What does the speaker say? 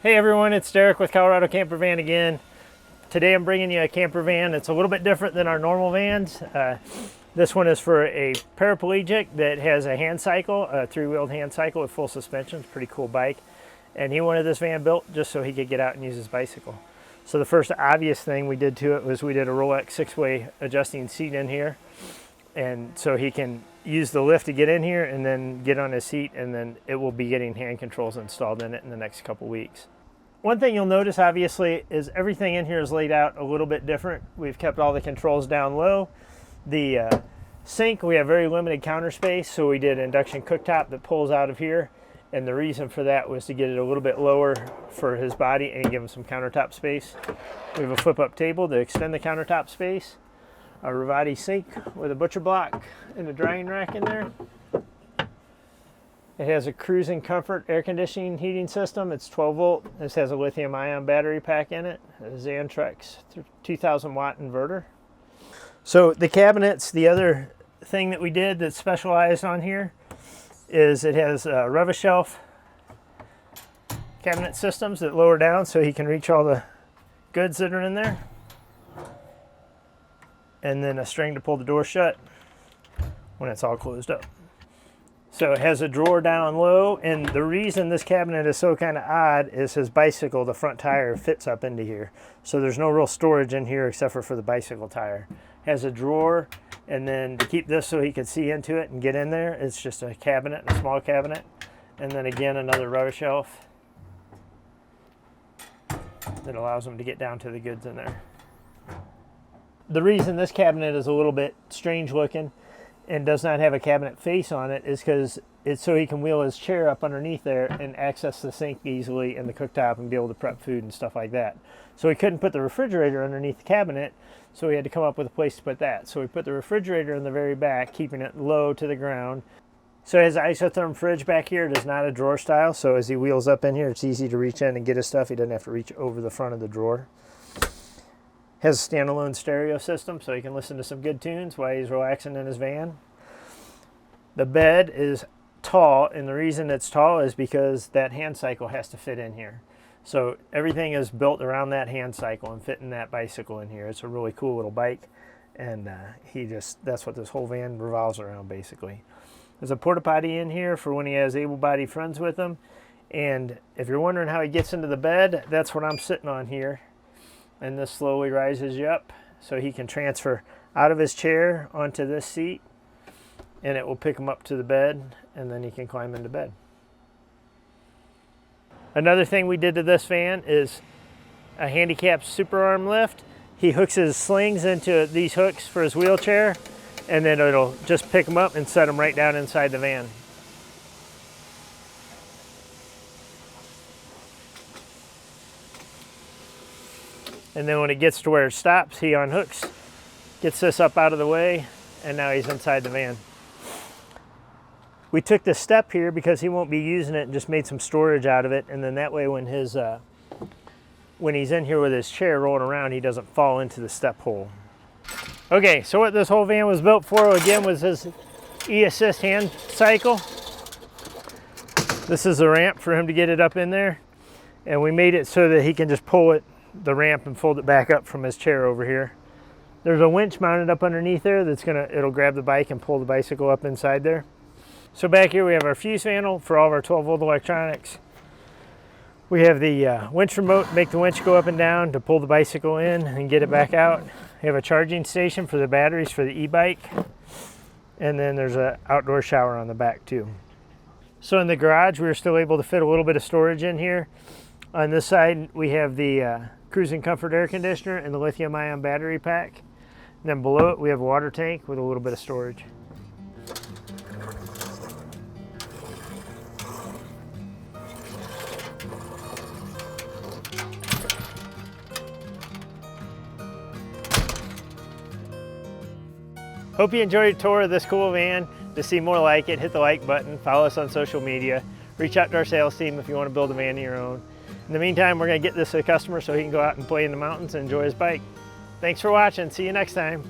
Hey everyone, it's Derek with Colorado Camper Van again. Today I'm bringing you a camper van. It's a little bit different than our normal vans. This one is for a paraplegic that has a hand cycle, a three-wheeled hand cycle with full suspension. It's a pretty cool bike. And he wanted this van built just so he could get out and use his bicycle. So the first obvious thing we did to it was we did a Rolex 6-way adjusting seat in here. And so he can use the lift to get in here and then get on his seat, and then it will be getting hand controls installed in it in the next couple weeks. One thing you'll notice obviously is everything in here is laid out a little bit different. We've kept all the controls down low. The sink, we have very limited counter space, so we did an induction cooktop that pulls out of here, and the reason for that was to get it a little bit lower for his body and give him some countertop space. We have a flip up table to extend the countertop space. A Rivati sink with a butcher block and a drying rack in there. It has a cruising comfort air conditioning heating system. It's 12 volt. This has a lithium ion battery pack in it. A Xantrex 2000 watt inverter. So the cabinets, the other thing that we did that's specialized on here is it has a shelf cabinet systems that lower down so he can reach all the goods that are in there. And then a string to pull the door shut when it's all closed up. So it has a drawer down low, and the reason this cabinet is so kind of odd is his bicycle, the front tire, fits up into here. So there's no real storage in here except for the bicycle tire. Has a drawer, and then to keep this so he can see into it and get in there, it's just a cabinet, a small cabinet. And then again, another rubber shelf that allows him to get down to the goods in there. The reason this cabinet is a little bit strange looking and does not have a cabinet face on it is because it's so he can wheel his chair up underneath there and access the sink easily and the cooktop and be able to prep food and stuff like that. So he couldn't put the refrigerator underneath the cabinet, so he had to come up with a place to put that. So we put the refrigerator in the very back, keeping it low to the ground. So his isotherm fridge back here, it is not a drawer style, so as he wheels up in here, it's easy to reach in and get his stuff. He doesn't have to reach over the front of the drawer. Has a standalone stereo system so he can listen to some good tunes while he's relaxing in his van. The bed is tall, and the reason it's tall is because that hand cycle has to fit in here. So everything is built around that hand cycle and fitting that bicycle in here. It's a really cool little bike, and that's what this whole van revolves around basically. There's a porta potty in here for when he has able-bodied friends with him. And if you're wondering how he gets into the bed, that's what I'm sitting on here. And this slowly rises you up so he can transfer out of his chair onto this seat, and it will pick him up to the bed, and then he can climb into bed. Another thing we did to this van is a handicapped super arm lift. He hooks his slings into these hooks for his wheelchair, and then it'll just pick him up and set him right down inside the van. And then when it gets to where it stops, he unhooks, gets this up out of the way, and now he's inside the van. We took the step here because he won't be using it and just made some storage out of it. And then that way when he's in here with his chair rolling around, he doesn't fall into the step hole. Okay, so what this whole van was built for, again, was his e-assist hand cycle. This is a ramp for him to get it up in there. And we made it so that he can just pull it the ramp and fold it back up from his chair over here. There's a winch mounted up underneath there it'll grab the bike and pull the bicycle up inside there. So back here we have our fuse panel for all of our 12 volt electronics. We have the winch remote to make the winch go up and down to pull the bicycle in and get it back out. We have a charging station for the batteries for the e-bike, and then there's an outdoor shower on the back too. So in the garage we were still able to fit a little bit of storage in here. On this side we have the cruising comfort air conditioner and the lithium ion battery pack. And then below it we have a water tank with a little bit of storage. Hope you enjoyed a tour of this cool van. To see more like it, hit the like button, follow us on social media, reach out to our sales team if you want to build a van of your own. In the meantime, we're going to get this to the customer so he can go out and play in the mountains and enjoy his bike. Thanks for watching. See you next time.